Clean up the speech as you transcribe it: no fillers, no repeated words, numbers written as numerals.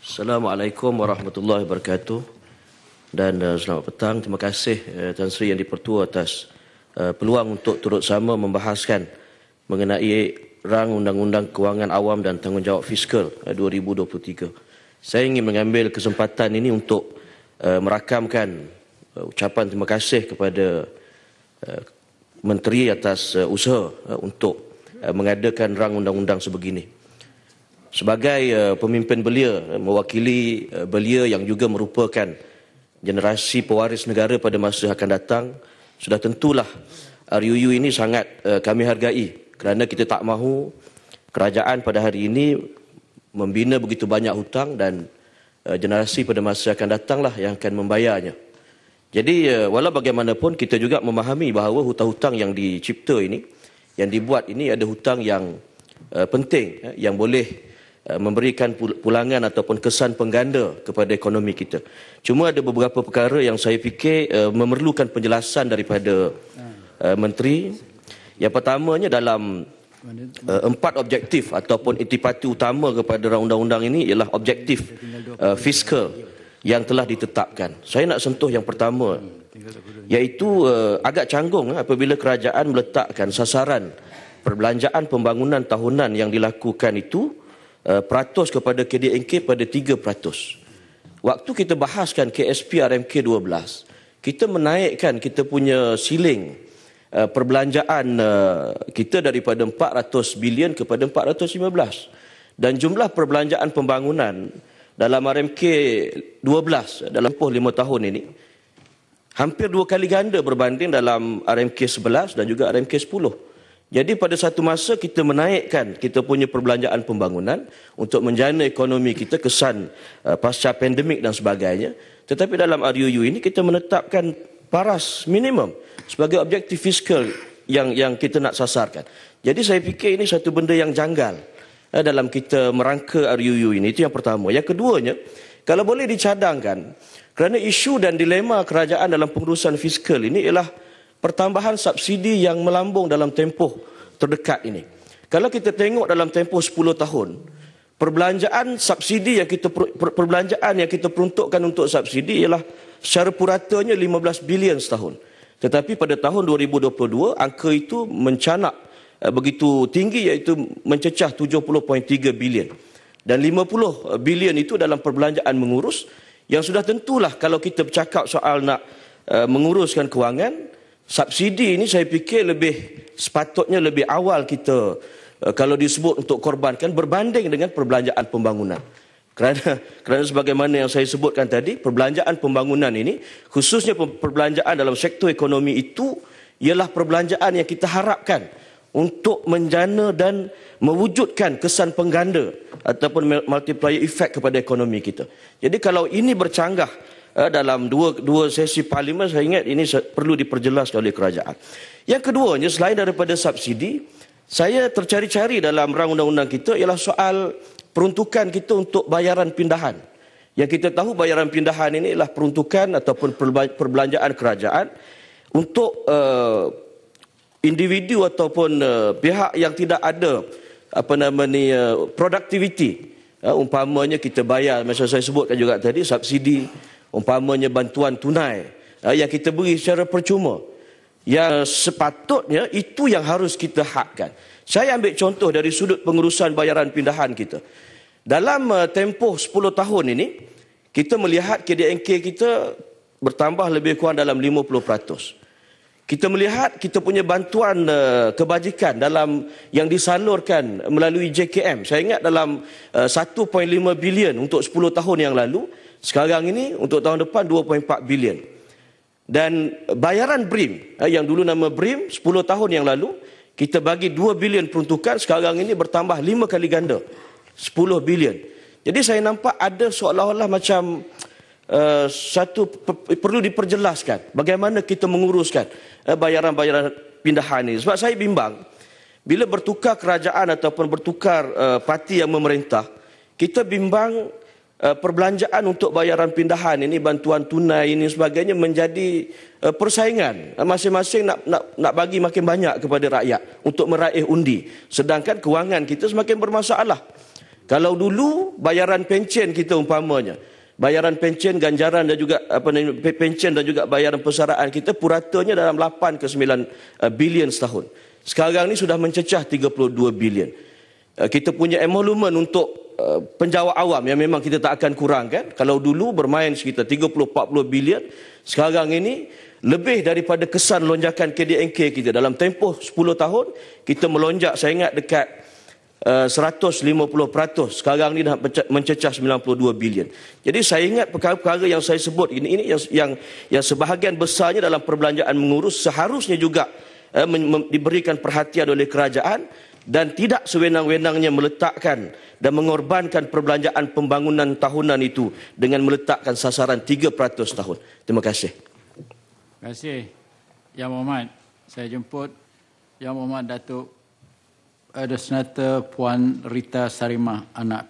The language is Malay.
Assalamualaikum warahmatullahi wabarakatuh dan selamat petang. Terima kasih Tan Sri Yang di-Pertua atas peluang untuk turut sama membahaskan mengenai rang Undang-Undang Kewangan Awam dan Tanggungjawab Fiskal 2023. Saya ingin mengambil kesempatan ini untuk merakamkan ucapan terima kasih kepada Menteri atas usaha untuk mengadakan rang undang-undang sebegini. Sebagai pemimpin belia, mewakili belia yang juga merupakan generasi pewaris negara pada masa akan datang, sudah tentulah RUU ini sangat kami hargai kerana kita tak mahu kerajaan pada hari ini membina begitu banyak hutang dan generasi pada masa akan datanglah yang akan membayarnya. Jadi walau bagaimanapun kita juga memahami bahawa hutang-hutang yang dicipta ini, yang dibuat ini ada hutang yang penting yang boleh memberikan pulangan ataupun kesan pengganda kepada ekonomi kita. Cuma ada beberapa perkara yang saya fikir memerlukan penjelasan daripada Menteri. Yang pertamanya dalam 4 objektif ataupun intipati utama kepada undang-undang ini ialah objektif fiskal yang telah ditetapkan. Saya nak sentuh yang pertama, iaitu agak canggung apabila kerajaan meletakkan sasaran perbelanjaan pembangunan tahunan yang dilakukan itu peratus kepada KDNK pada 3%. Waktu kita bahaskan KSP RMK 12, kita menaikkan kita punya siling perbelanjaan kita daripada 400 bilion kepada 415. Dan jumlah perbelanjaan pembangunan dalam RMK 12 dalam tempoh 5 tahun ini hampir 2 kali ganda berbanding dalam RMK 11 dan juga RMK 10. Jadi pada satu masa kita menaikkan kita punya perbelanjaan pembangunan untuk menjana ekonomi kita kesan pasca pandemik dan sebagainya. Tetapi dalam RUU ini kita menetapkan paras minimum sebagai objektif fiskal yang kita nak sasarkan. Jadi saya fikir ini satu benda yang janggal dalam kita merangka RUU ini. Itu yang pertama. Yang keduanya, kalau boleh dicadangkan, kerana isu dan dilema kerajaan dalam pengurusan fiskal ini ialah pertambahan subsidi yang melambung dalam tempoh terdekat ini. Kalau kita tengok dalam tempoh 10 tahun, perbelanjaan subsidi yang kita peruntukkan untuk subsidi ialah secara puratanya 15 bilion setahun. Tetapi pada tahun 2022 angka itu mencanak begitu tinggi, iaitu mencecah 70.3 bilion. Dan 50 bilion itu dalam perbelanjaan mengurus, yang sudah tentulah kalau kita bercakap soal nak menguruskan kewangan, subsidi ini saya fikir sepatutnya lebih awal kita kalau disebut untuk korbankan berbanding dengan perbelanjaan pembangunan. Kerana sebagaimana yang saya sebutkan tadi, perbelanjaan pembangunan ini, khususnya perbelanjaan dalam sektor ekonomi itu, ialah perbelanjaan yang kita harapkan untuk menjana dan mewujudkan kesan pengganda ataupun multiplier effect kepada ekonomi kita. Jadi kalau ini bercanggah dalam dua sesi parlimen, saya ingat ini perlu diperjelas oleh kerajaan. Yang keduanya, selain daripada subsidi, saya tercari-cari dalam rang undang-undang kita ialah soal peruntukan kita untuk bayaran pindahan. Yang kita tahu bayaran pindahan ini ialah peruntukan ataupun perbelanjaan kerajaan untuk individu ataupun pihak yang tidak ada productivity. Umpamanya kita bayar, macam saya sebutkan juga tadi, subsidi, umpamanya bantuan tunai yang kita beri secara percuma, yang sepatutnya itu yang harus kita hakkan. Saya ambil contoh dari sudut pengurusan bayaran pindahan kita. Dalam tempoh 10 tahun ini, kita melihat KDNK kita bertambah lebih kurang dalam 50%. Kita melihat kita punya bantuan kebajikan dalam yang disalurkan melalui JKM. Saya ingat dalam 1.5 bilion untuk 10 tahun yang lalu, sekarang ini untuk tahun depan 2.4 bilion. Dan bayaran BRIM, yang dulu nama BRIM, 10 tahun yang lalu, kita bagi 2 bilion peruntukan, sekarang ini bertambah 5 kali ganda, 10 bilion. Jadi saya nampak ada seolah-olah macam perlu diperjelaskan bagaimana kita menguruskan bayaran-bayaran pindahan ini. Sebab saya bimbang, bila bertukar kerajaan ataupun bertukar parti yang memerintah, kita bimbang perbelanjaan untuk bayaran pindahan ini, bantuan tunai ini sebagainya menjadi persaingan. Masing-masing nak bagi makin banyak kepada rakyat untuk meraih undi. Sedangkan kewangan kita semakin bermasalah. Kalau dulu bayaran pencen kita umpamanya, bayaran pencen, ganjaran dan juga pencen dan juga bayaran persaraan kita puratanya dalam 8 ke 9 bilion setahun. Sekarang ni sudah mencecah 32 bilion. Kita punya emolumen untuk penjawat awam yang memang kita tak akan kurangkan. Kalau dulu bermain sekitar 30-40 bilion, sekarang ini lebih daripada kesan lonjakan KDNK kita. Dalam tempoh 10 tahun, kita melonjak, saya ingat dekat 150%. Sekarang ni dah mencecah 92 bilion. Jadi saya ingat perkara-perkara yang saya sebut ini yang sebahagian besarnya dalam perbelanjaan mengurus seharusnya juga diberikan perhatian oleh kerajaan dan tidak sewenang-wenangnya meletakkan dan mengorbankan perbelanjaan pembangunan tahunan itu dengan meletakkan sasaran 3% tahun. Terima kasih. Terima kasih. Yang Berhormat, saya jemput Yang Berhormat Datuk Senator Puan Rita Sarimah, anak